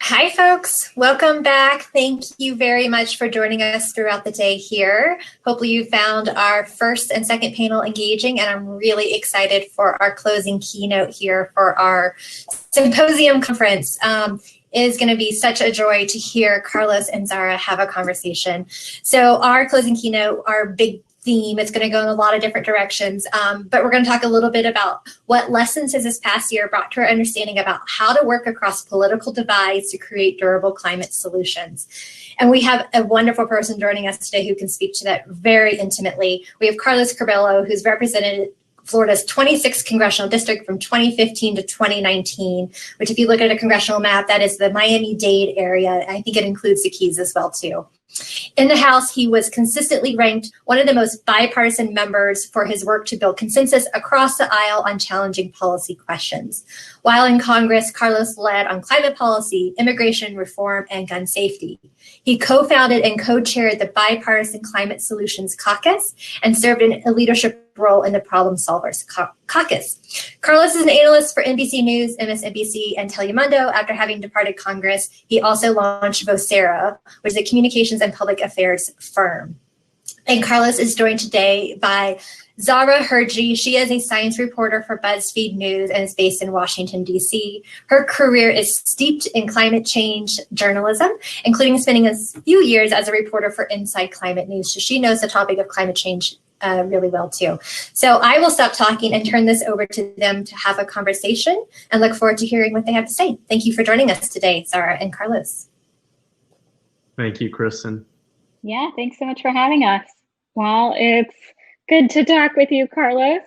Hi, folks. Welcome back. Thank you very much for joining us throughout the day here. Hopefully you found our first and second panel engaging, and I'm really excited for our closing keynote here for our Symposium conference. It is going to be such a joy to hear Carlos and Zahra have a conversation. So our closing keynote, our big theme, it's going to go in a lot of different directions, but we're going to talk a little bit about what lessons has this past year brought to our understanding about how to work across political divides to create durable climate solutions. And we have a wonderful person joining us today who can speak to that very intimately. We have Carlos Curbelo, who's represented Florida's 26th congressional district from 2015 to 2019, which if you look at a congressional map, that is the Miami-Dade area. I think it includes the Keys as well, too. In the House, he was consistently ranked one of the most bipartisan members for his work to build consensus across the aisle on challenging policy questions. While in Congress, Carlos led on climate policy, immigration reform, and gun safety. He co-founded and co-chaired the Bipartisan Climate Solutions Caucus and served in a leadership role in the Problem Solvers Caucus. Carlos is an analyst for NBC News, MSNBC, and Telemundo. After having departed Congress, he also launched Vocera, which is a communications and public affairs firm. And Carlos is joined today by Zahra Hirji. She is a science reporter for BuzzFeed News and is based in Washington, D.C. Her career is steeped in climate change journalism, including spending a few years as a reporter for Inside Climate News. So she knows the topic of climate change really well too. So I will stop talking and turn this over to them to have a conversation and look forward to hearing what they have to say. Thank you for joining us today, Zahra and Carlos. Thank you, Kristen. Yeah, thanks so much for having us. Well, it's good to talk with you, Carlos.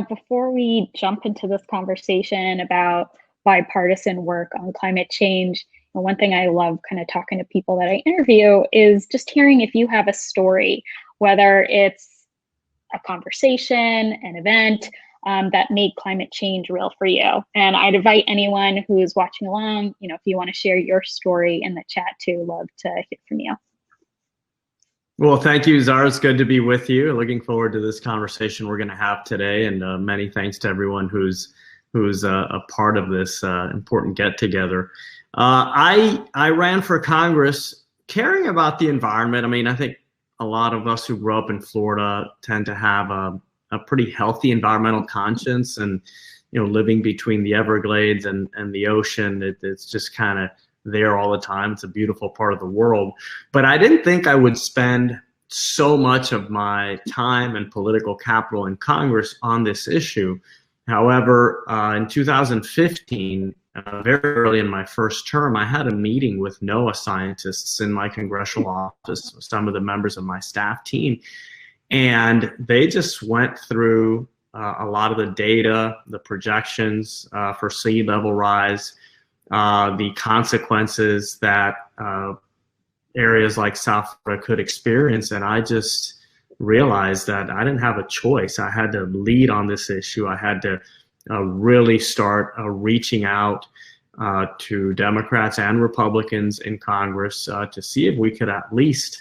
Before we jump into this conversation about bipartisan work on climate change, one thing I love kind of talking to people that I interview is just hearing if you have a story, whether it's a conversation, an event that made climate change real for you. And I'd invite anyone who's watching along, if you want to share your story in the chat too, love to hear from you. Well, thank you, Zahra. It's good to be with you. Looking forward to this conversation we're going to have today, and many thanks to everyone who's a part of this important get-together. I ran for Congress caring about the environment. I mean, I think a lot of us who grew up in Florida tend to have a pretty healthy environmental conscience, and living between the Everglades and the ocean, it's just kind of there all the time. It's a beautiful part of the world. But I didn't think I would spend so much of my time and political capital in Congress on this issue. However, in 2015, very early in my first term, I had a meeting with NOAA scientists in my congressional office, some of the members of my staff team, and they just went through a lot of the data, the projections for sea level rise, the consequences that areas like South Florida could experience, and I just realized that I didn't have a choice. I had to lead on this issue. I had to really start reaching out to Democrats and Republicans in Congress to see if we could at least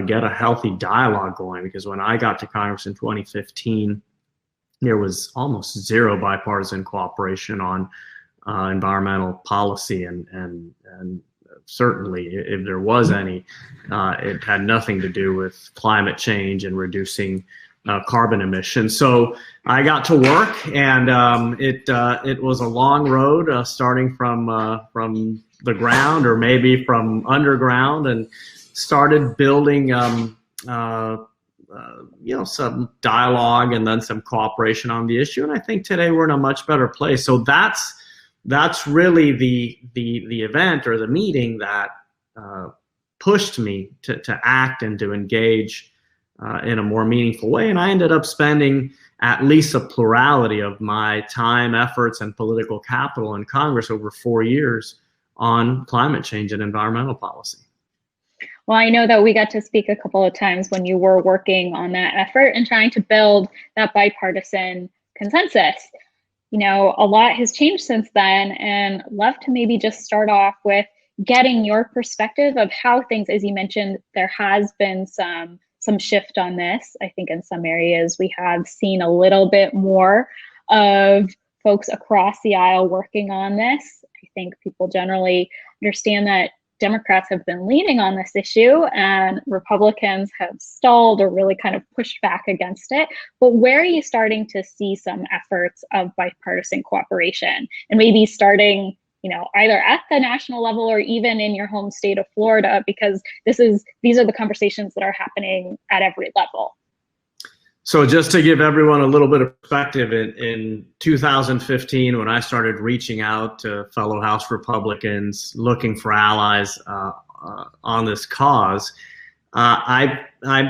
get a healthy dialogue going, because when I got to Congress in 2015, there was almost zero bipartisan cooperation on environmental policy, and certainly if there was any, it had nothing to do with climate change and reducing carbon emissions. So I got to work, and it was a long road, starting from the ground, or maybe from underground, and started building some dialogue and then some cooperation on the issue. And I think today we're in a much better place. So that's really the event or the meeting that pushed me to act and to engage in a more meaningful way. And I ended up spending at least a plurality of my time, efforts, and political capital in Congress over 4 years on climate change and environmental policy. Well, I know that we got to speak a couple of times when you were working on that effort and trying to build that bipartisan consensus. A lot has changed since then, and love to maybe just start off with getting your perspective of how things, as you mentioned, there has been some shift on this. I think in some areas we have seen a little bit more of folks across the aisle working on this. I think people generally understand that Democrats have been leaning on this issue and Republicans have stalled or really kind of pushed back against it. But where are you starting to see some efforts of bipartisan cooperation, and maybe starting, either at the national level or even in your home state of Florida, because these are the conversations that are happening at every level? So just to give everyone a little bit of perspective, in 2015, when I started reaching out to fellow House Republicans looking for allies on this cause, I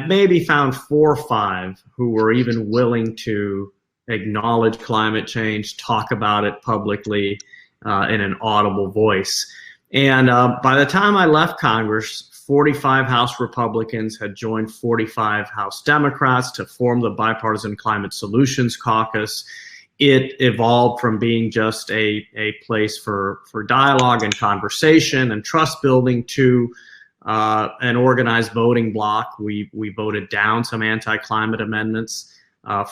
maybe found 4 or 5 who were even willing to acknowledge climate change, talk about it publicly in an audible voice. And by the time I left Congress, 45 House Republicans had joined 45 House Democrats to form the Bipartisan Climate Solutions Caucus. It evolved from being just a place for dialogue and conversation and trust building to an organized voting bloc. We voted down some anti-climate amendments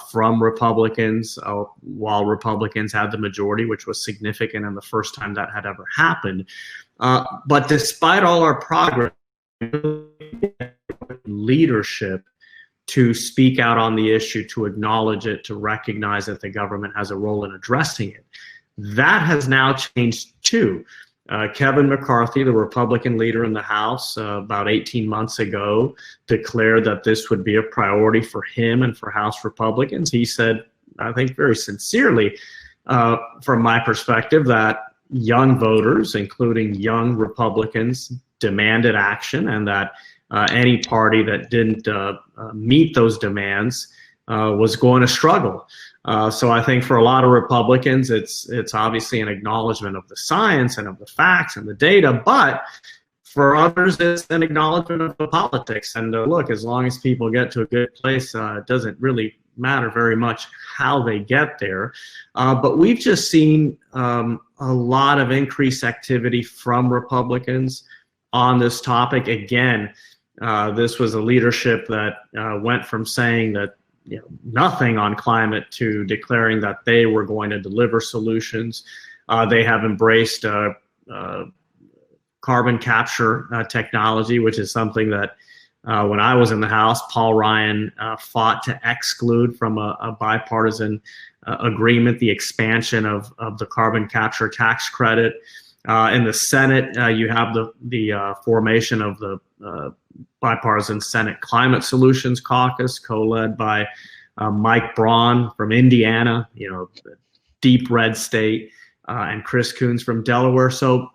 from Republicans while Republicans had the majority, which was significant and the first time that had ever happened. But despite all our progress, leadership to speak out on the issue, to acknowledge it, to recognize that the government has a role in addressing it. That has now changed too. Kevin McCarthy, the Republican leader in the House, about 18 months ago, declared that this would be a priority for him and for House Republicans. He said, I think very sincerely, from my perspective, that young voters, including young Republicans, demanded action, and that any party that didn't meet those demands was going to struggle. So I think for a lot of Republicans, it's obviously an acknowledgement of the science and of the facts and the data, but for others, it's an acknowledgement of the politics. And look, as long as people get to a good place, it doesn't really matter very much how they get there. But we've just seen a lot of increased activity from Republicans on this topic. Again, this was a leadership that went from saying that nothing on climate to declaring that they were going to deliver solutions. They have embraced carbon capture technology, which is something that when I was in the House, Paul Ryan fought to exclude from a bipartisan agreement, the expansion of the carbon capture tax credit. In the Senate, you have the formation of the Bipartisan Senate Climate Solutions Caucus, co-led by Mike Braun from Indiana, the deep red state, and Chris Coons from Delaware. So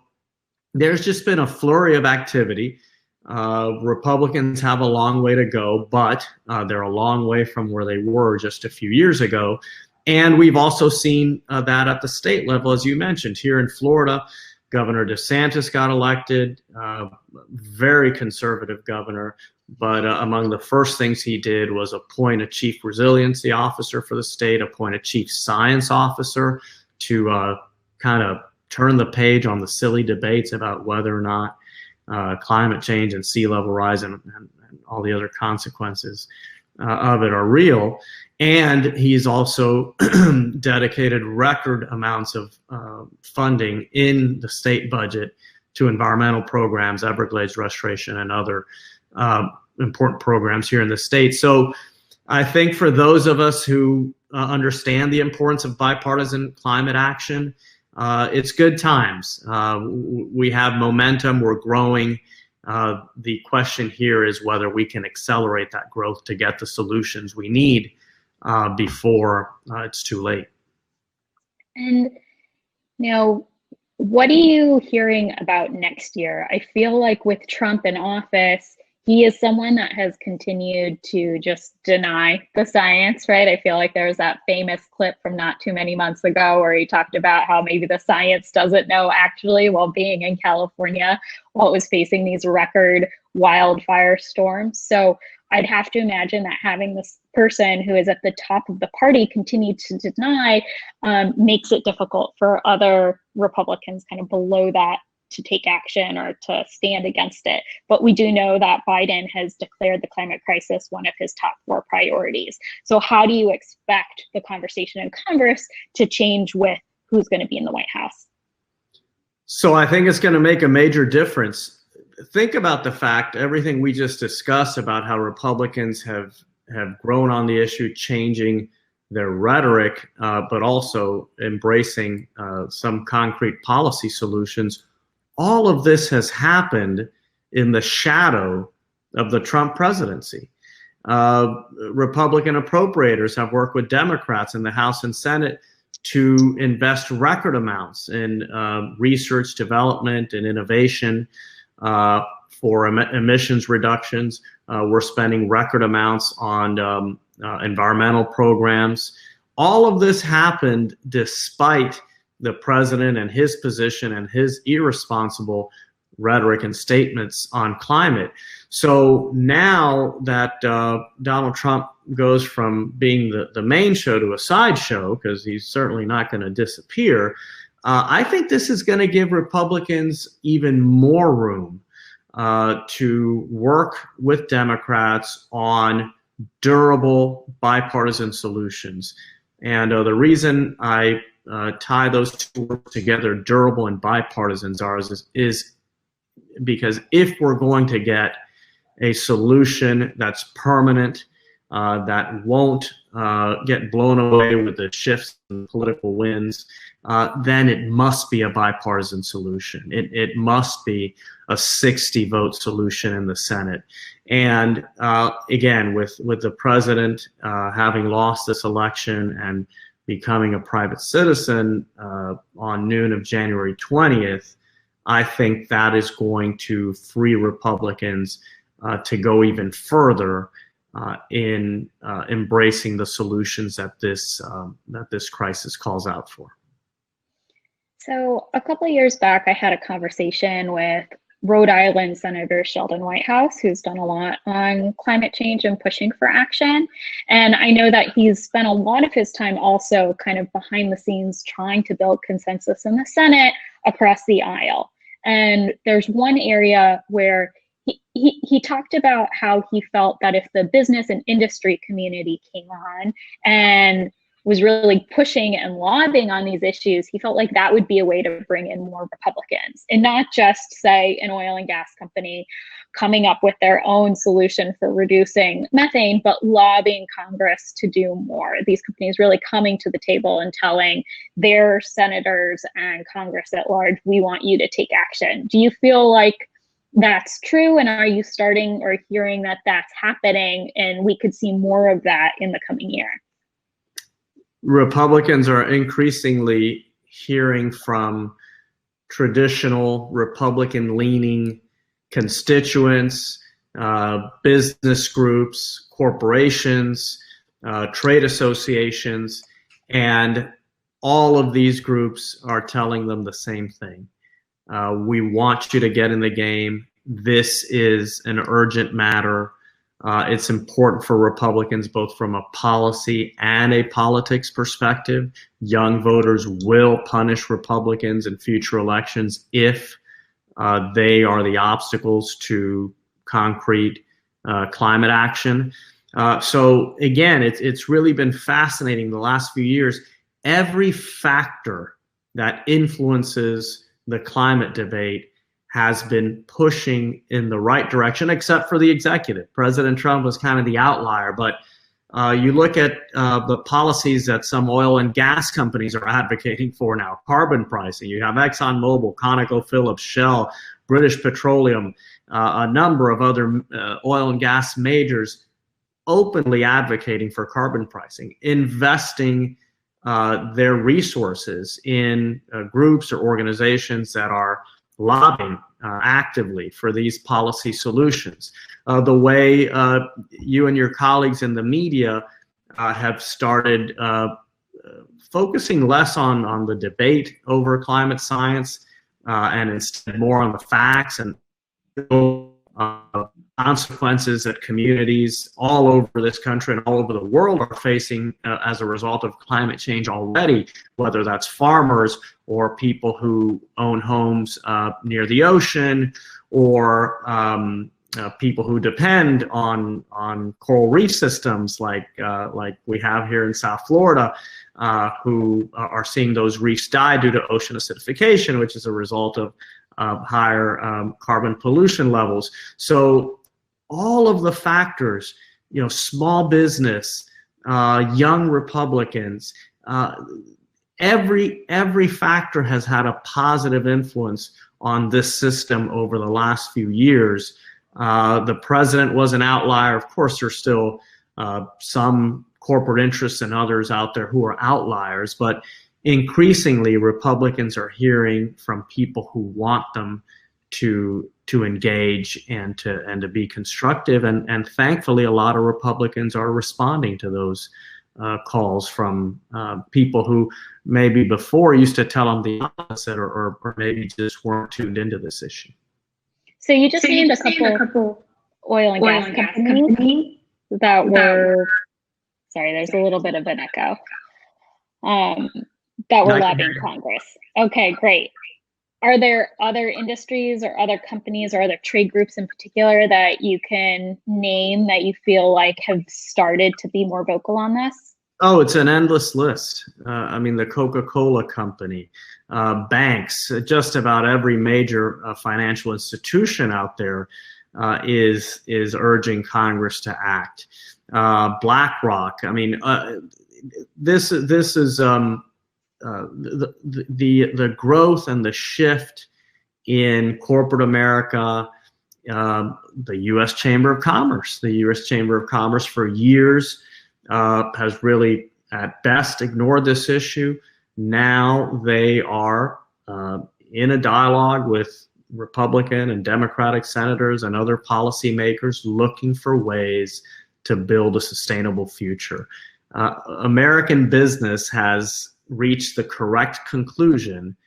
there's just been a flurry of activity. Republicans have a long way to go, but they're a long way from where they were just a few years ago. And we've also seen that at the state level, as you mentioned, here in Florida. Governor DeSantis got elected, very conservative governor, but among the first things he did was appoint a chief resiliency officer for the state, appoint a chief science officer to kind of turn the page on the silly debates about whether or not climate change and sea level rise and all the other consequences of it are real. And he's also dedicated record amounts of funding in the state budget to environmental programs, Everglades restoration, and other important programs here in the state. So I think for those of us who understand the importance of bipartisan climate action, it's good times. We have momentum, we're growing. The question here is whether we can accelerate that growth to get the solutions we need before it's too late. And what are you hearing about next year? I feel like with Trump in office, he is someone that has continued to just deny the science, right? I feel like there was that famous clip from not too many months ago where he talked about how maybe the science doesn't know actually while being in California while it was facing these record wildfire storms. So I'd have to imagine that having this person who is at the top of the party continue to deny makes it difficult for other Republicans kind of below that to take action or to stand against it. But we do know that Biden has declared the climate crisis one of his top 4 priorities. So how do you expect the conversation in Congress to change with who's going to be in the White House? So I think it's going to make a major difference. Think about the fact, everything we just discussed about how Republicans have grown on the issue, changing their rhetoric, but also embracing some concrete policy solutions. All of this has happened in the shadow of the Trump presidency. Republican appropriators have worked with Democrats in the House and Senate to invest record amounts in research, development, and innovation for emissions reductions. We're spending record amounts on environmental programs. All of this happened despite the president and his position and his irresponsible rhetoric and statements on climate. So now that Donald Trump goes from being the main show to a sideshow, because he's certainly not going to disappear, I think this is going to give Republicans even more room to work with Democrats on durable bipartisan solutions. And the reason I tie those two words together, durable and bipartisan, is because if we're going to get a solution that's permanent, that won't get blown away with the shifts in political winds, then it must be a bipartisan solution. It must be a 60-vote solution in the Senate. And again, with the president having lost this election and becoming a private citizen on noon of January 20th, I think that is going to free Republicans to go even further in embracing the solutions that this crisis calls out for. So a couple of years back, I had a conversation with Rhode Island Senator Sheldon Whitehouse, who's done a lot on climate change and pushing for action. And I know that he's spent a lot of his time also kind of behind the scenes trying to build consensus in the Senate across the aisle. And there's one area where he talked about how he felt that if the business and industry community came on and was really pushing and lobbying on these issues, he felt like that would be a way to bring in more Republicans, and not just, say, an oil and gas company coming up with their own solution for reducing methane, but lobbying Congress to do more. These companies really coming to the table and telling their senators and Congress at large, we want you to take action. Do you feel like that's true? And are you starting or hearing that that's happening and we could see more of that in the coming year? Republicans are increasingly hearing from traditional Republican-leaning constituents, business groups, corporations, trade associations, and all of these groups are telling them the same thing. We want you to get in the game. This is an urgent matter. It's important for Republicans, both from a policy and a politics perspective. Young voters will punish Republicans in future elections if they are the obstacles to concrete climate action. So again, it's really been fascinating the last few years. Every factor that influences the climate debate has been pushing in the right direction, except for the executive. President Trump was kind of the outlier, but you look at the policies that some oil and gas companies are advocating for now, carbon pricing. You have ExxonMobil, ConocoPhillips, Shell, British Petroleum, a number of other oil and gas majors openly advocating for carbon pricing, investing their resources in groups or organizations that are lobbying actively for these policy solutions. The way you and your colleagues in the media have started focusing less on the debate over climate science and instead more on the facts and consequences that communities all over this country and all over the world are facing as a result of climate change already, whether that's farmers or people who own homes near the ocean or people who depend on coral reef systems like we have here in South Florida, who are seeing those reefs die due to ocean acidification, which is a result of higher carbon pollution levels. So all of the factors, small business, young Republicans, every factor has had a positive influence on this system over the last few years. The president was an outlier. Of course, there's still some corporate interests and others out there who are outliers, but increasingly Republicans are hearing from people who want them to engage and to be constructive, and thankfully a lot of Republicans are responding to those calls from people who maybe before used to tell them the opposite, or maybe just weren't tuned into this issue. So you just named a couple oil and gas companies that were, sorry, there's a little bit of an echo, that were lobbying Congress. Okay, great. Are there other industries or other companies or other trade groups in particular that you can name that you feel like have started to be more vocal on this? Oh, it's an endless list. I mean, the Coca-Cola company, banks, just about every major financial institution out there is urging Congress to act. BlackRock. I mean, this is the growth and the shift in corporate America. The U.S. Chamber of Commerce. The U.S. Chamber of Commerce for years has really, at best, ignored this issue. Now they are in a dialogue with Republican and Democratic senators and other policymakers looking for ways to build a sustainable future. American business has reached the correct conclusion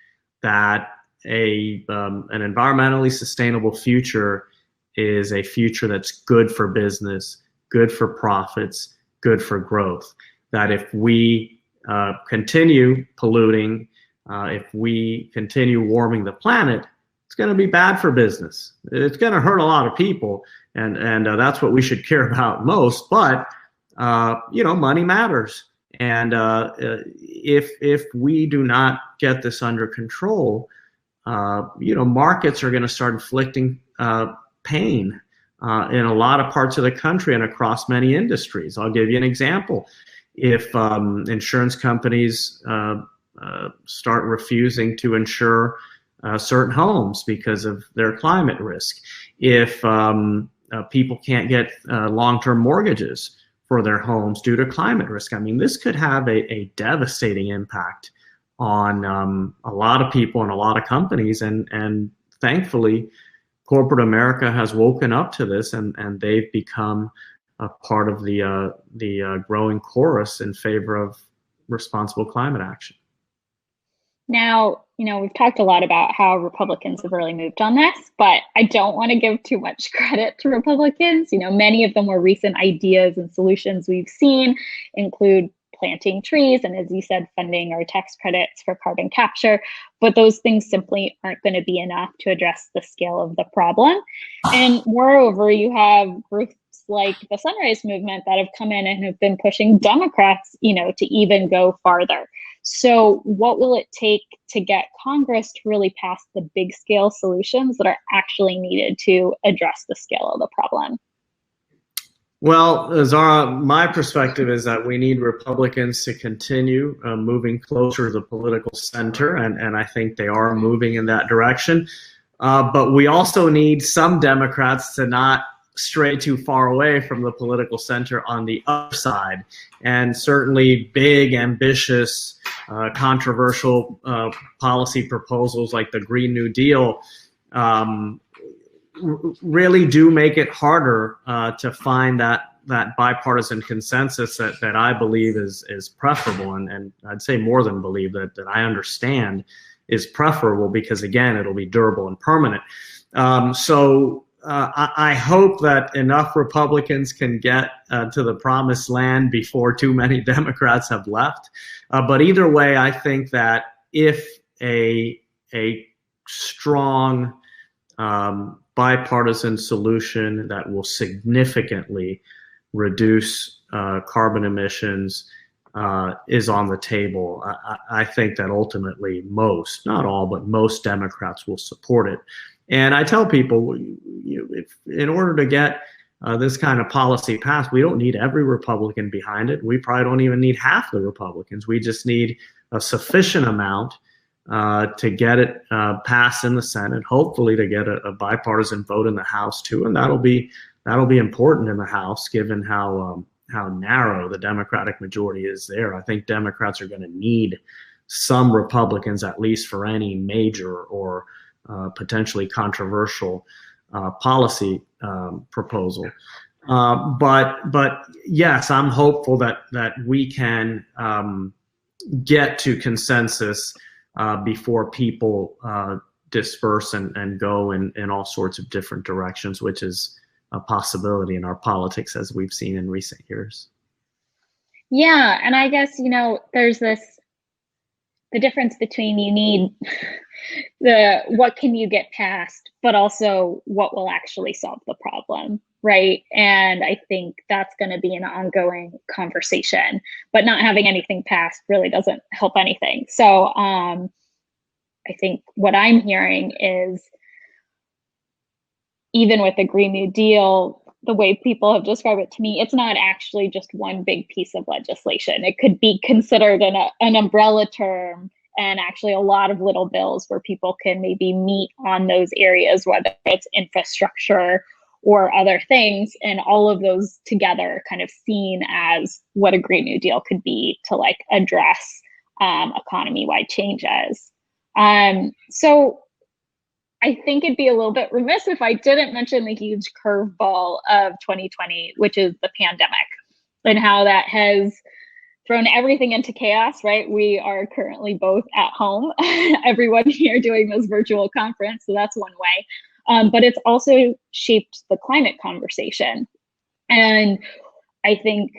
that an environmentally sustainable future is a future that's good for business, good for profits, good for growth. That if we continue polluting, if we continue warming the planet, it's going to be bad for business. It's going to hurt a lot of people, and that's what we should care about most. But money matters, and if we do not get this under control, markets are going to start inflicting pain in a lot of parts of the country and across many industries. I'll give you an example. If insurance companies start refusing to insure certain homes because of their climate risk, if people can't get long-term mortgages for their homes due to climate risk, I mean, this could have a devastating impact on a lot of people and a lot of companies. And thankfully, corporate America has woken up to this, and they've become a part of the growing chorus in favor of responsible climate action. Now, we've talked a lot about how Republicans have really moved on this, but I don't want to give too much credit to Republicans. Many of the more recent ideas and solutions we've seen include planting trees and, as you said, funding or tax credits for carbon capture. But those things simply aren't going to be enough to address the scale of the problem. And moreover, you have groups like the Sunrise Movement that have come in and have been pushing Democrats, to even go farther. So what will it take to get Congress to really pass the big scale solutions that are actually needed to address the scale of the problem? Well, Zahra, my perspective is that we need Republicans to continue moving closer to the political center, and I think they are moving in that direction. But we also need some Democrats to not stray too far away from the political center on the other side. And certainly big, ambitious, controversial policy proposals like the Green New Deal really do make it harder to find that bipartisan consensus that I believe is preferable, and I'd say more than believe, that I understand is preferable, because again, it'll be durable and permanent. So I hope that enough Republicans can get to the promised land before too many Democrats have left. But either way, I think that if a strong bipartisan solution that will significantly reduce carbon emissions is on the table. I think that ultimately most, not all, but most Democrats will support it. And I tell people, if in order to get this kind of policy passed, we don't need every Republican behind it. We probably don't even need half the Republicans. We just need a sufficient amount to get it passed in the Senate, hopefully to get a bipartisan vote in the House too, and that'll be important in the House, given how narrow the Democratic majority is there. I think Democrats are going to need some Republicans, at least for any major or potentially controversial policy proposal. But yes, I'm hopeful that we can get to consensus before people disperse and go in all sorts of different directions, which is a possibility in our politics, as we've seen in recent years. Yeah, and I guess, there's the difference between you need what can you get passed, but also what will actually solve the problem, right? And I think that's going to be an ongoing conversation, but not having anything passed really doesn't help anything. So I think what I'm hearing is, even with the Green New Deal, the way people have described it to me, it's not actually just one big piece of legislation. It could be considered an umbrella term, and actually a lot of little bills where people can maybe meet on those areas, whether it's infrastructure or other things, and all of those together kind of seen as what a Green New Deal could be to address economy-wide changes. So I think it'd be a little bit remiss if I didn't mention the huge curveball of 2020, which is the pandemic, and how that has thrown everything into chaos, right? We are currently both at home, everyone here doing this virtual conference, so that's one way. But it's also shaped the climate conversation. And I think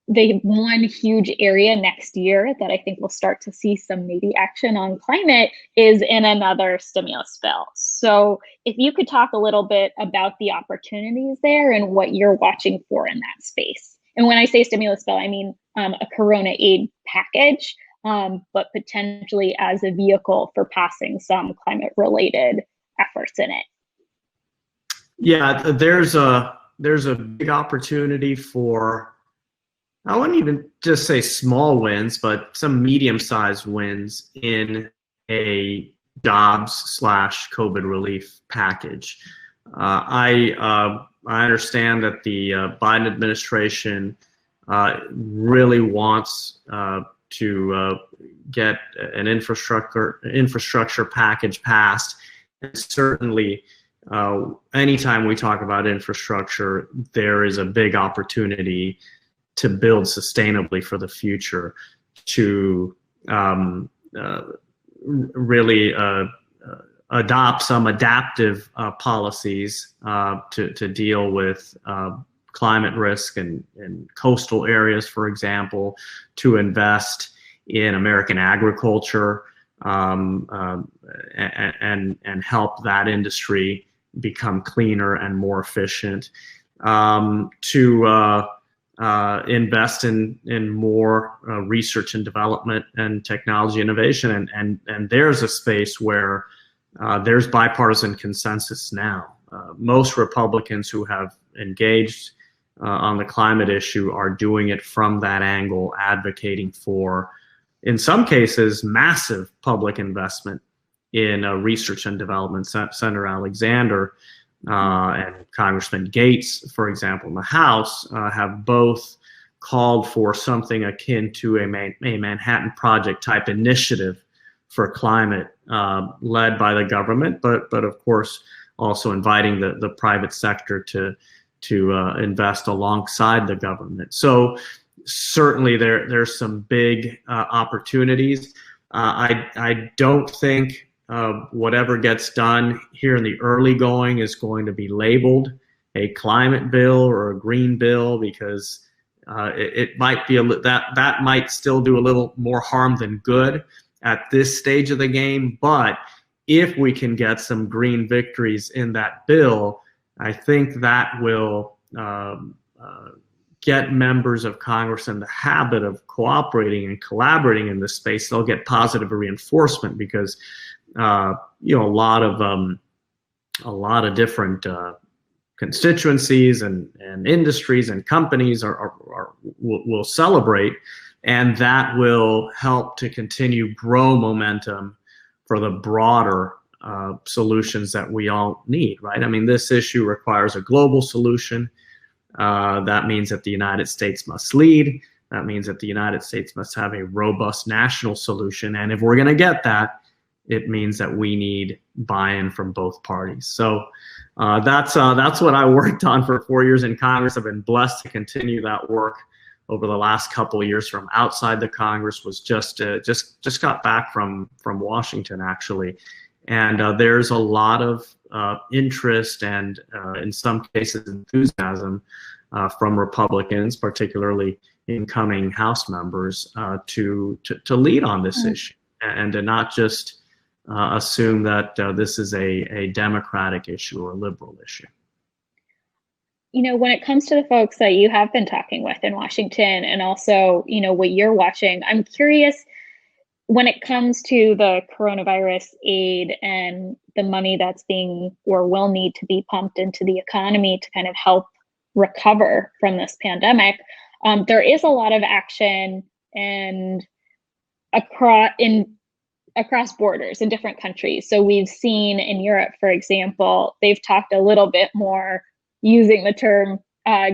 the one huge area next year that I think we'll start to see some maybe action on climate is in another stimulus bill. So if you could talk a little bit about the opportunities there and what you're watching for in that space. And when I say stimulus bill, I mean a Corona aid package, but potentially as a vehicle for passing some climate related efforts in it. Yeah, there's a big opportunity for, I wouldn't even just say small wins, but some medium-sized wins in a jobs/COVID relief package. I understand that the Biden administration really wants to get an infrastructure package passed, and certainly anytime we talk about infrastructure, there is a big opportunity to build sustainably for the future, to really adopt some adaptive policies to deal with climate risk in coastal areas, for example, to invest in American agriculture and help that industry become cleaner and more efficient, to invest in more research and development and technology innovation. And there's a space where there's bipartisan consensus now. Most Republicans who have engaged on the climate issue are doing it from that angle, advocating for, in some cases, massive public investment in research and development. Senator Alexander and Congressman Gates, for example, in the House, have both called for something akin to a Manhattan Project type initiative for climate, led by the government, but of course also inviting the private sector to invest alongside the government. So certainly there's some big opportunities. I don't think whatever gets done here in the early going is going to be labeled a climate bill or a green bill, because it might be that might still do a little more harm than good at this stage of the game. But if we can get some green victories in that bill, I think that will get members of Congress in the habit of cooperating and collaborating in this space. They'll get positive reinforcement because a lot of different constituencies and industries and companies will celebrate, and that will help to continue grow momentum for the broader solutions that we all need, right? I mean, this issue requires a global solution. That means that the United States must lead. That means that the United States must have a robust national solution. And if we're going to get that, it means that we need buy-in from both parties. So that's what I worked on for 4 years in Congress. I've been blessed to continue that work over the last couple of years from outside the Congress. Was just got back from Washington, actually. And there's a lot of interest and in some cases enthusiasm from Republicans, particularly incoming House members, to lead on this issue and to not just assume that this is a Democratic issue or a liberal issue. When it comes to the folks that you have been talking with in Washington and also, what you're watching, I'm curious, when it comes to the coronavirus aid and the money that's being or will need to be pumped into the economy to kind of help recover from this pandemic, there is a lot of action and across borders in different countries. So we've seen in Europe, for example, they've talked a little bit more using the term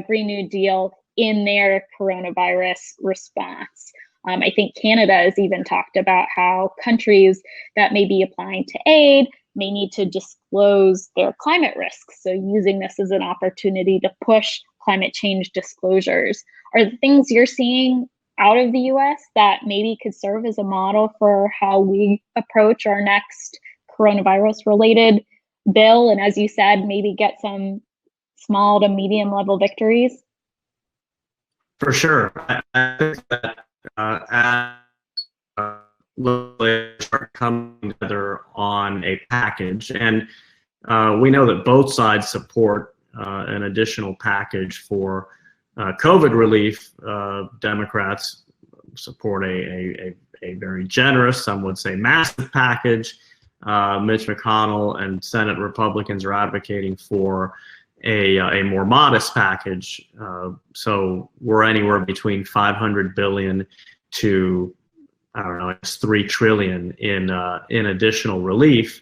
Green New Deal in their coronavirus response. I think Canada has even talked about how countries that may be applying to aid may need to disclose their climate risks. So using this as an opportunity to push climate change disclosures. Are the things you're seeing out of the US that maybe could serve as a model for how we approach our next coronavirus related bill? And as you said, maybe get some small to medium level victories? For sure. I think that as are coming together on a package, and we know that both sides support an additional package for COVID relief. Democrats support a very generous, some would say massive package. Mitch McConnell and Senate Republicans are advocating for a more modest package. So we're anywhere between $500 billion to, I don't know, it's $3 trillion in additional relief.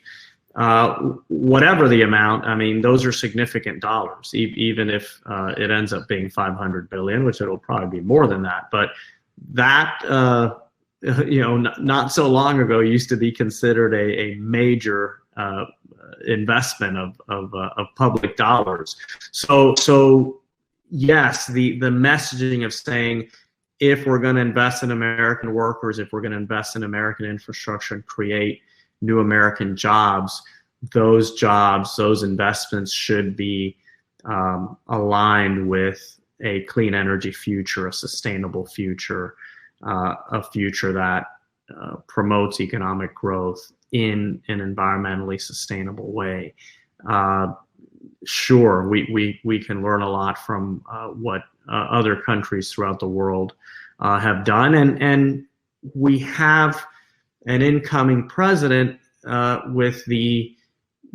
Whatever the amount, I mean, those are significant dollars, even if it ends up being $500 billion, which it'll probably be more than that. But that, not so long ago used to be considered a major investment of public dollars. So yes, the messaging of saying, if we're going to invest in American workers, if we're going to invest in American infrastructure and create new American jobs, those investments should be aligned with a clean energy future, a sustainable future, a future that promotes economic growth in an environmentally sustainable way. Sure, we can learn a lot from what other countries throughout the world have done, and we have an incoming president with the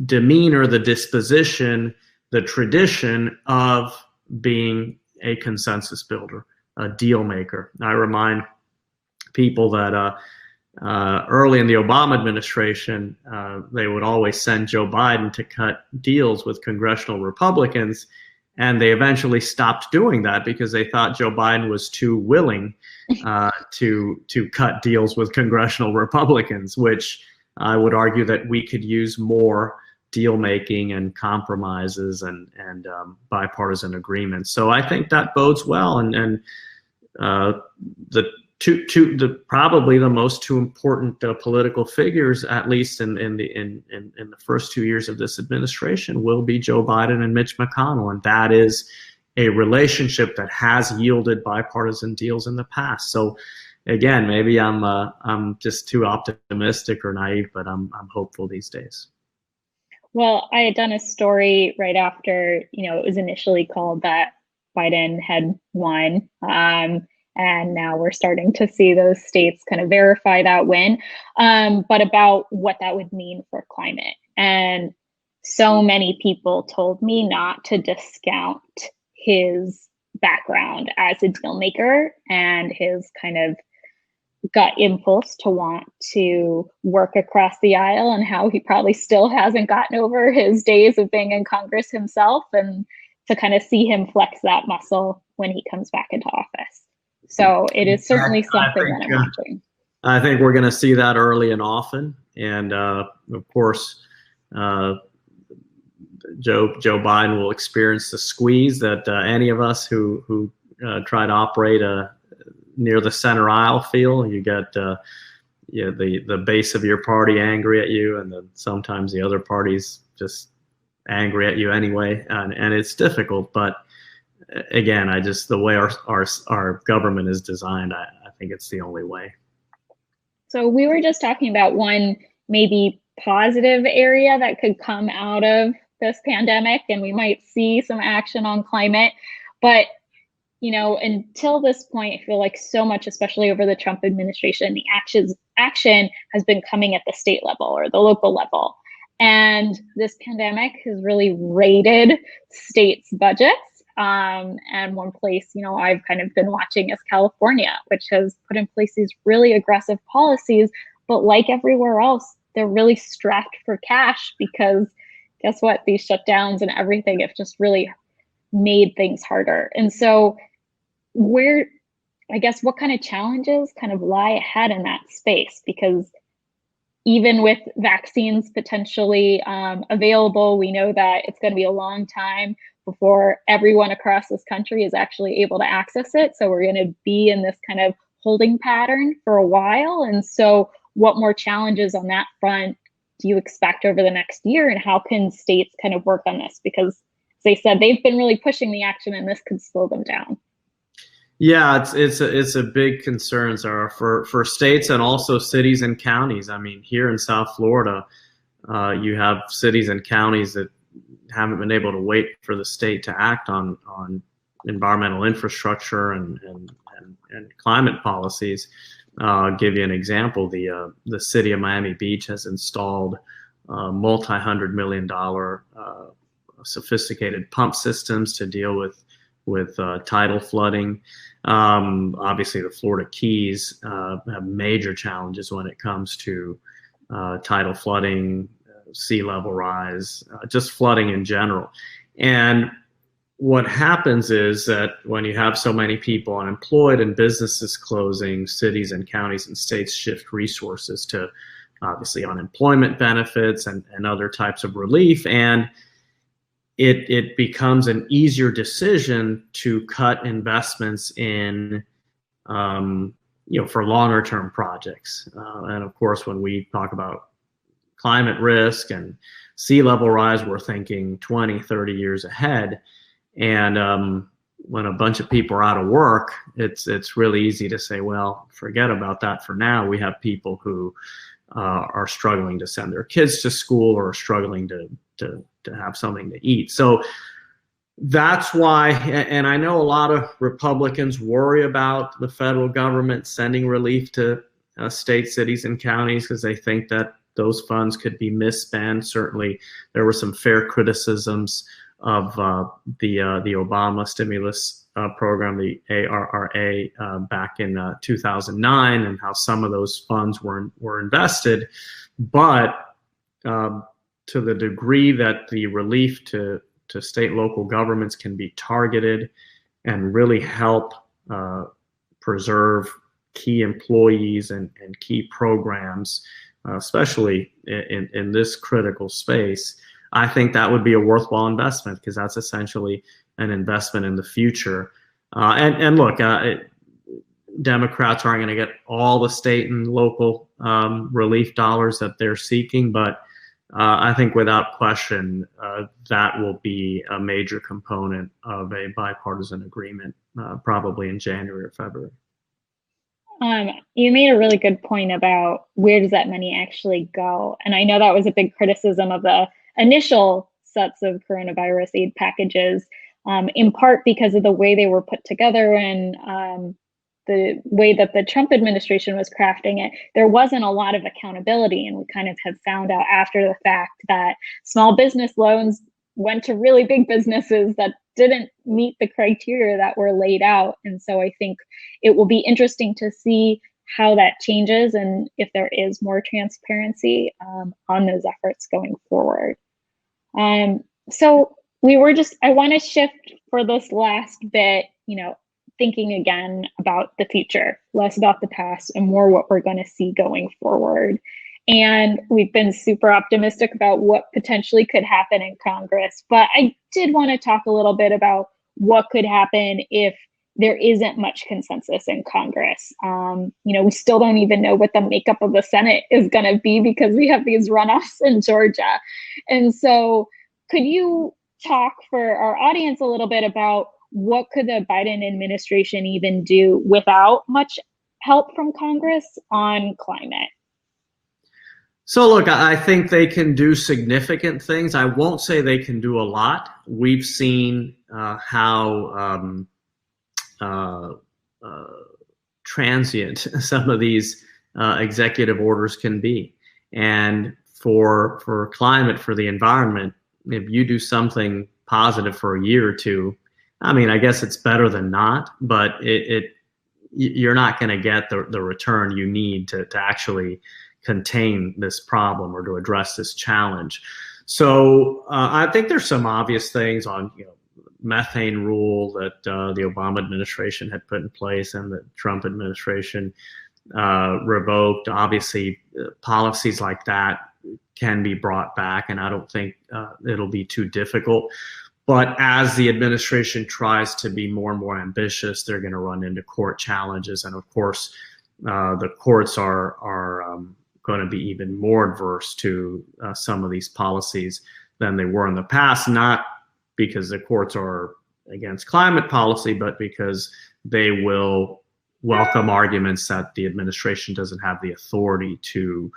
demeanor, the disposition, the tradition of being a consensus builder, a deal maker. I remind people that early in the Obama administration, they would always send Joe Biden to cut deals with congressional Republicans, and they eventually stopped doing that because they thought Joe Biden was too willing to cut deals with congressional Republicans, which I would argue that we could use more deal making and compromises and bipartisan agreements. So I think that bodes well, and probably the most two important political figures, at least in the first 2 years of this administration, will be Joe Biden and Mitch McConnell, and that is a relationship that has yielded bipartisan deals in the past. So again, maybe I'm just too optimistic or naive, but I'm hopeful these days. Well, I had done a story right after, it was initially called that Biden had won. And now we're starting to see those states kind of verify that win, but about what that would mean for climate. And so many people told me not to discount his background as a deal maker and his kind of gut impulse to want to work across the aisle, and how he probably still hasn't gotten over his days of being in Congress himself, and to kind of see him flex that muscle when he comes back into office. So it is certainly something that I'm watching. I think we're going to see that early and often. And of course, Joe Biden will experience the squeeze that any of us who try to operate near the center aisle feel. You get the base of your party angry at you, and then sometimes the other party's just angry at you anyway. And it's difficult, but again, the way our government is designed, I think it's the only way. So we were just talking about one maybe positive area that could come out of this pandemic, and we might see some action on climate. But, until this point, I feel like so much, especially over the Trump administration, the action has been coming at the state level or the local level. And this pandemic has really raided states' budgets. And one place, I've kind of been watching is California, which has put in place these really aggressive policies. But like everywhere else, they're really strapped for cash, because guess what? These shutdowns and everything have just really made things harder. And so what kind of challenges kind of lie ahead in that space? Because even with vaccines potentially available, we know that it's going to be a long time before everyone across this country is actually able to access it. So we're going to be in this kind of holding pattern for a while. And so what more challenges on that front do you expect over the next year? And how can states kind of work on this? Because as they said, they've been really pushing the action, and this could slow them down. Yeah, it's a big concern, Zahra, for states and also cities and counties. I mean, here in South Florida, you have cities and counties that haven't been able to wait for the state to act on environmental infrastructure and climate policies. I'll give you an example. The city of Miami Beach has installed multi-$100-million sophisticated pump systems to deal with tidal flooding. Obviously, the Florida Keys have major challenges when it comes to tidal flooding, sea level rise, just flooding in general. And what happens is that when you have so many people unemployed and businesses closing, cities and counties and states shift resources to obviously unemployment benefits and other types of relief. And it becomes an easier decision to cut investments in, for longer term projects. And of course, when we talk about climate risk and sea level rise, we're thinking 20, 30 years ahead. And when a bunch of people are out of work, it's really easy to say, well, forget about that for now. We have people who are struggling to send their kids to school or are struggling to have something to eat. So that's why, and I know a lot of Republicans worry about the federal government sending relief to states, cities, and counties because they think that those funds could be misspent. Certainly, there were some fair criticisms of the Obama stimulus program, the ARRA, back in 2009, and how some of those funds were invested. But to the degree that the relief to state and local governments can be targeted and really help preserve key employees and key programs, especially in this critical space, I think that would be a worthwhile investment because that's essentially an investment in the future. And look, Democrats aren't going to get all the state and local relief dollars that they're seeking, but I think without question, that will be a major component of a bipartisan agreement, probably in January or February. You made a really good point about where does that money actually go? And I know that was a big criticism of the initial sets of coronavirus aid packages, in part because of the way they were put together and the way that the Trump administration was crafting it. There wasn't a lot of accountability, and we kind of have found out after the fact that small business loans went to really big businesses that didn't meet the criteria that were laid out. And so I think it will be interesting to see how that changes and if there is more transparency on those efforts going forward. So I want to shift for this last bit, thinking again about the future, less about the past and more what we're going to see going forward. And we've been super optimistic about what potentially could happen in Congress. But I did want to talk a little bit about what could happen if there isn't much consensus in Congress. We still don't even know what the makeup of the Senate is going to be because we have these runoffs in Georgia. And so could you talk for our audience a little bit about what could the Biden administration even do without much help from Congress on climate? So look, I think they can do significant things. I won't say they can do a lot. We've seen how transient some of these executive orders can be. And for climate, for the environment, if you do something positive for a year or two, I mean, I guess it's better than not, but you're not going to get the return you need to actually contain this problem or to address this challenge. So I think there's some obvious things on methane rule that the Obama administration had put in place and the Trump administration revoked. Obviously, policies like that can be brought back, and I don't think it'll be too difficult. But as the administration tries to be more and more ambitious, they're going to run into court challenges, and of course, the courts are going to be even more adverse to some of these policies than they were in the past, not because the courts are against climate policy, but because they will welcome arguments that the administration doesn't have the authority to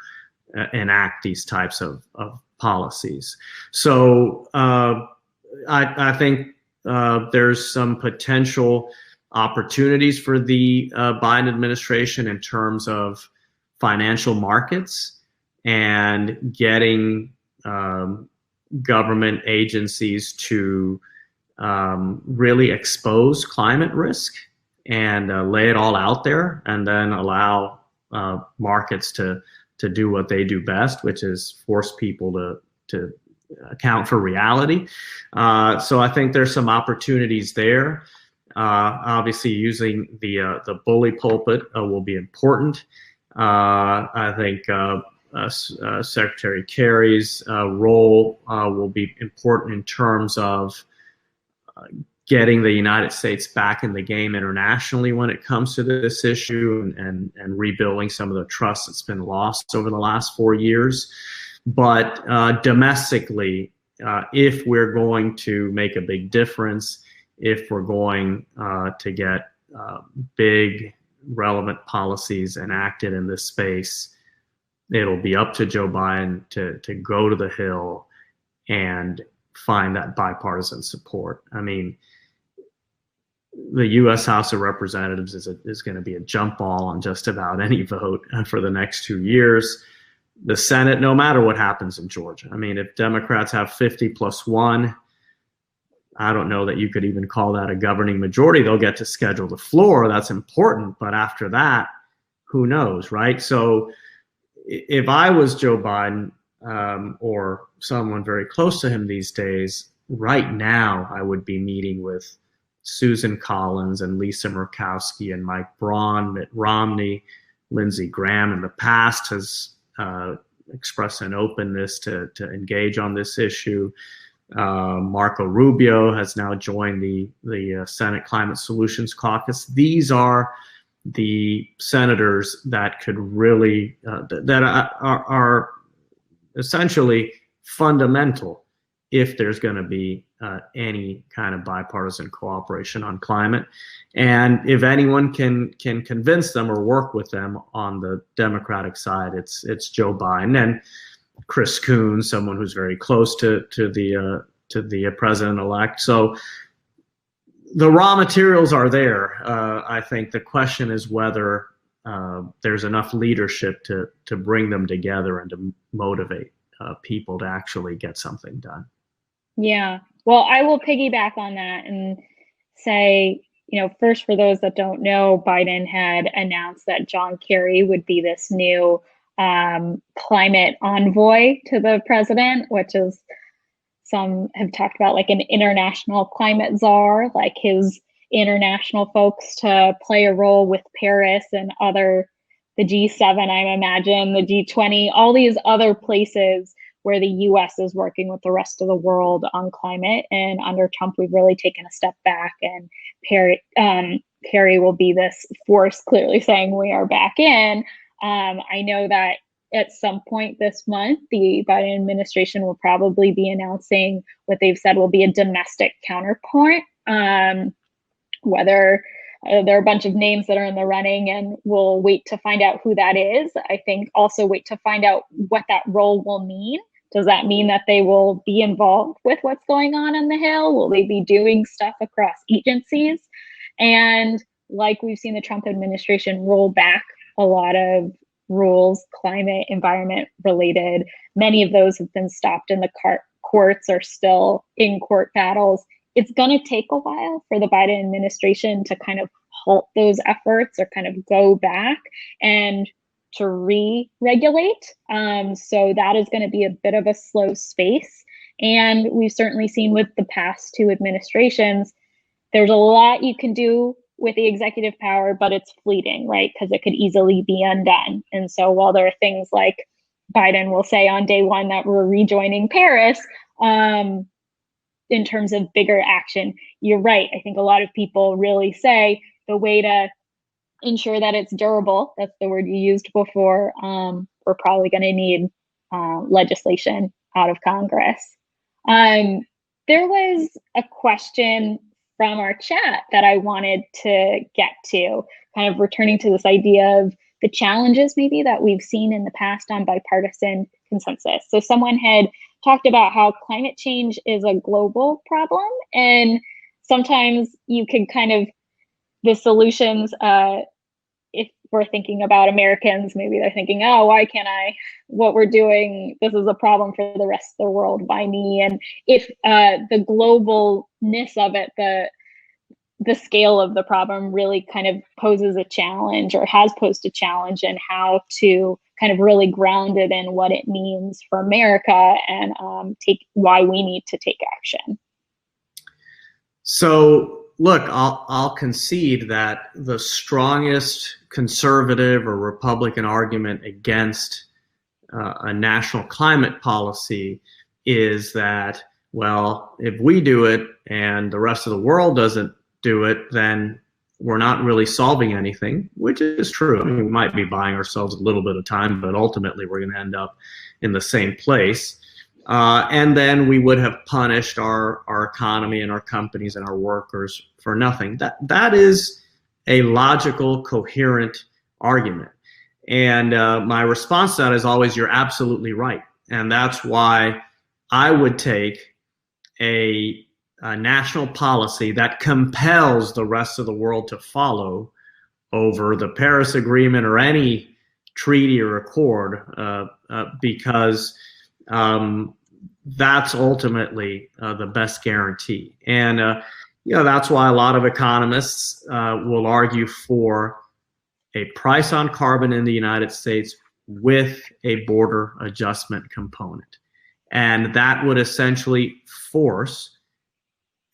enact these types of policies. So I think there's some potential opportunities for the Biden administration in terms of financial markets and getting government agencies to really expose climate risk and lay it all out there, and then allow markets to do what they do best, which is force people to account for reality. So I think there's some opportunities there. Obviously, using the bully pulpit will be important. I think Secretary Kerry's role will be important in terms of getting the United States back in the game internationally when it comes to this issue, and rebuilding some of the trust that's been lost over the last 4 years. But domestically, if we're going to make a big difference, if we're going to get big relevant policies enacted in this space, it'll be up to Joe Biden to go to the Hill and find that bipartisan support. I mean, the U.S. House of Representatives is going to be a jump ball on just about any vote for the next 2 years. The Senate, no matter what happens in Georgia, I mean, if Democrats have 50+1, I don't know that you could even call that a governing majority. They'll get to schedule the floor. That's important. But after that, who knows, right? So if I was Joe Biden or someone very close to him these days, right now I would be meeting with Susan Collins and Lisa Murkowski and Mike Braun, Mitt Romney. Lindsey Graham in the past has expressed an openness to engage on this issue. Marco Rubio has now joined the Senate Climate Solutions Caucus. These are the senators that could really that are essentially fundamental if there's going to be any kind of bipartisan cooperation on climate. And if anyone can convince them or work with them on the Democratic side, it's Joe Biden and Chris Coons, someone who's very close to the president-elect. So the raw materials are there. I think the question is whether there's enough leadership to bring them together and to motivate people to actually get something done. Yeah, well, I will piggyback on that and say, first, for those that don't know, Biden had announced that John Kerry would be this new climate envoy to the president, which is, some have talked about like an international climate czar, like his international folks to play a role with Paris and the G7, I imagine, the G20, all these other places where the US is working with the rest of the world on climate. And under Trump, we've really taken a step back, and Kerry will be this force clearly saying we are back in. I know that at some point this month, the Biden administration will probably be announcing what they've said will be a domestic counterpoint, whether there are a bunch of names that are in the running, and we'll wait to find out who that is. I think also wait to find out what that role will mean. Does that mean that they will be involved with what's going on the Hill? Will they be doing stuff across agencies? And like we've seen the Trump administration roll back a lot of rules, climate, environment related. Many of those have been stopped in the courts, or still in court battles. It's going to take a while for the Biden administration to kind of halt those efforts or kind of go back and to re-regulate. So that is going to be a bit of a slow space. And we've certainly seen with the past two administrations, there's a lot you can do with the executive power, but it's fleeting, right? Because it could easily be undone. And so while there are things like Biden will say on day one that we're rejoining Paris, in terms of bigger action, you're right. I think a lot of people really say the way to ensure that it's durable, that's the word you used before, we're probably going to need legislation out of Congress. There was a question from our chat that I wanted to get to, kind of returning to this idea of the challenges maybe that we've seen in the past on bipartisan consensus. So someone had talked about how climate change is a global problem, and sometimes you can kind of, the solutions, if we're thinking about Americans, maybe they're thinking, oh, why can't what we're doing, this is a problem for the rest of the world, why me? And if the globalness of it, the scale of the problem really kind of poses a challenge, or has posed a challenge, in how to kind of really ground it in what it means for America, and why we need to take action. So look, I'll concede that the strongest conservative or Republican argument against a national climate policy is that, well, if we do it and the rest of the world doesn't do it, then we're not really solving anything, which is true. I mean, we might be buying ourselves a little bit of time, but ultimately we're going to end up in the same place. And then we would have punished our economy and our companies and our workers for nothing. That is a logical, coherent argument. And my response to that is always, you're absolutely right. And that's why I would take a national policy that compels the rest of the world to follow over the Paris Agreement or any treaty or accord, because that's ultimately the best guarantee. And that's why a lot of economists will argue for a price on carbon in the United States with a border adjustment component. And that would essentially force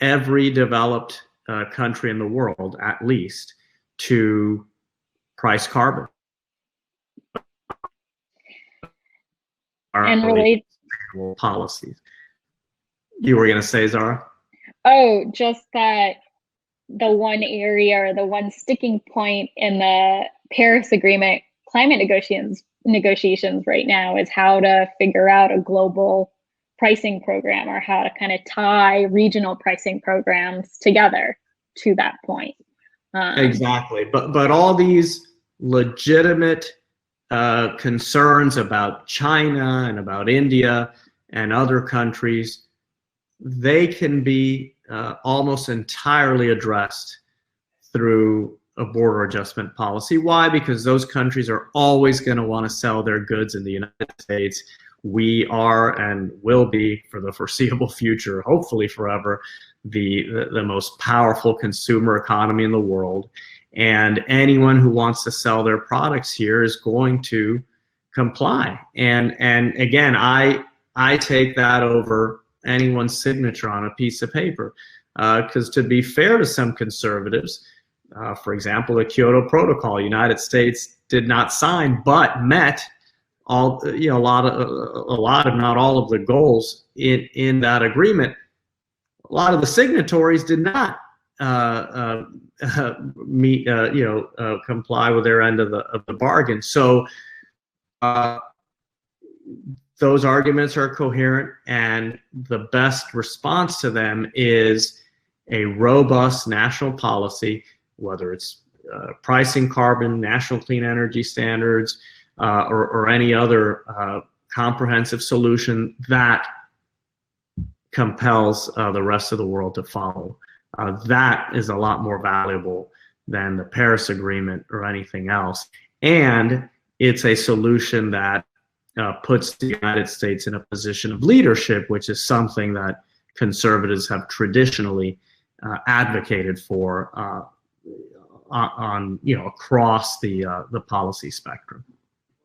every developed country in the world, at least, to price carbon. And relate policies. You were going to say, Zahra? Oh, just that the one area, or the one sticking point in the Paris Agreement climate negotiations right now is how to figure out a global pricing program, or how to kind of tie regional pricing programs together to that point. Exactly. But all these legitimate concerns about China and about India and other countries, they can be almost entirely addressed through a border adjustment policy. Why? Because those countries are always going to want to sell their goods in the United States. We are and will be for the foreseeable future, hopefully forever, the most powerful consumer economy in the world. And anyone who wants to sell their products here is going to comply. And again, I take that over anyone's signature on a piece of paper. Because to be fair to some conservatives, for example, the Kyoto Protocol, United States did not sign, but met all, a lot of, not all of the goals in that agreement. A lot of the signatories did not meet, comply with their end of the bargain. So those arguments are coherent, and the best response to them is a robust national policy, whether it's pricing carbon, national clean energy standards, or any other comprehensive solution that compels the rest of the world to follow. That is a lot more valuable than the Paris Agreement or anything else. And it's a solution that puts the United States in a position of leadership, which is something that conservatives have traditionally advocated for on across the policy spectrum.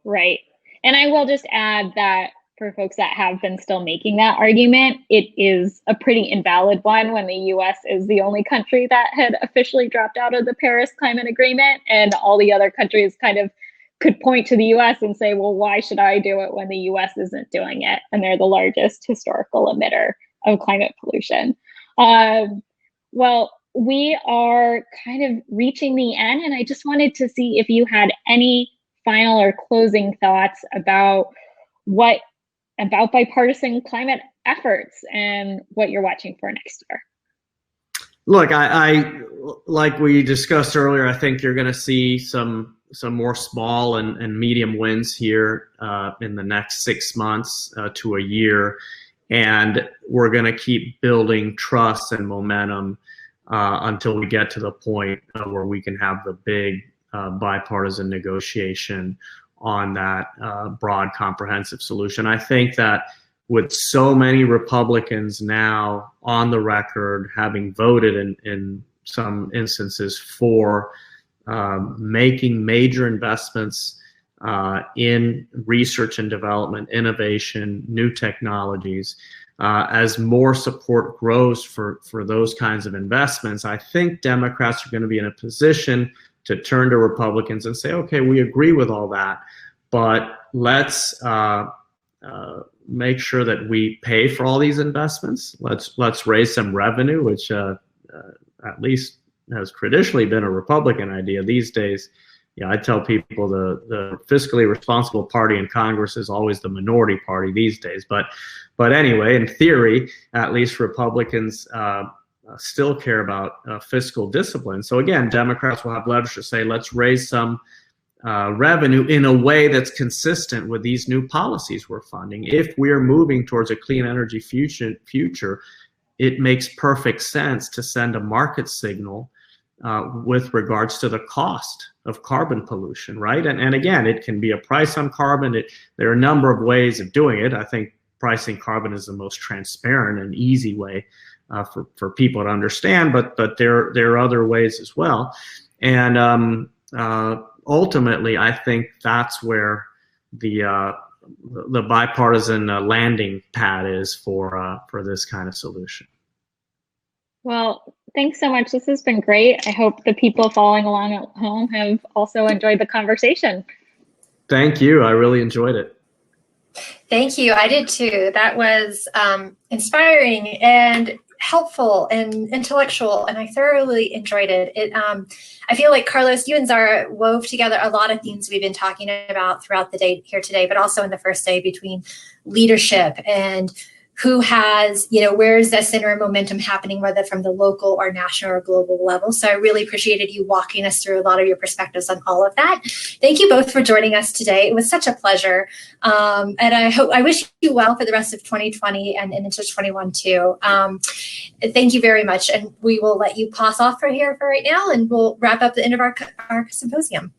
Right. And I will just add that for folks that have been still making that argument, it is a pretty invalid one when the US is the only country that had officially dropped out of the Paris Climate Agreement, and all the other countries kind of could point to the US and say, well, why should I do it when the US isn't doing it? And they're the largest historical emitter of climate pollution. Well, we are kind of reaching the end, and I just wanted to see if you had any final or closing thoughts about bipartisan climate efforts and what you're watching for next year. Look, I like we discussed earlier, I think you're going to see some more small and medium wins here in the next 6 months to a year. And we're going to keep building trust and momentum until we get to the point where we can have the big bipartisan negotiation on that broad, comprehensive solution. I think that with so many Republicans now on the record having voted in some instances for making major investments in research and development, innovation, new technologies, as more support grows for those kinds of investments, I think Democrats are going to be in a position to turn to Republicans and say, okay, we agree with all that, but let's make sure that we pay for all these investments. Let's raise some revenue, which at least has traditionally been a Republican idea. These days, I tell people the fiscally responsible party in Congress is always the minority party these days. But anyway, in theory, at least Republicans still care about fiscal discipline. So again, Democrats will have leverage to say, let's raise some revenue in a way that's consistent with these new policies we're funding. If we're moving towards a clean energy future, it makes perfect sense to send a market signal with regards to the cost of carbon pollution, right? And again, it can be a price on carbon. There are a number of ways of doing it. I think pricing carbon is the most transparent and easy way for people to understand, but there are other ways as well. And ultimately, I think that's where the bipartisan landing pad is for this kind of solution. Well, thanks so much. This has been great. I hope the people following along at home have also enjoyed the conversation. Thank you. I really enjoyed it. Thank you. I did too. That was inspiring and helpful and intellectual, and I thoroughly enjoyed it. I feel like, Carlos, you and Zahra wove together a lot of themes we've been talking about throughout the day here today, but also in the first day, between leadership and who has, where's that center of momentum happening, whether from the local or national or global level. So I really appreciated you walking us through a lot of your perspectives on all of that. Thank you both for joining us today. It was such a pleasure. And I wish you well for the rest of 2020 and into 21 too. Thank you very much. And we will let you pass off for here for right now, and we'll wrap up the end of our symposium.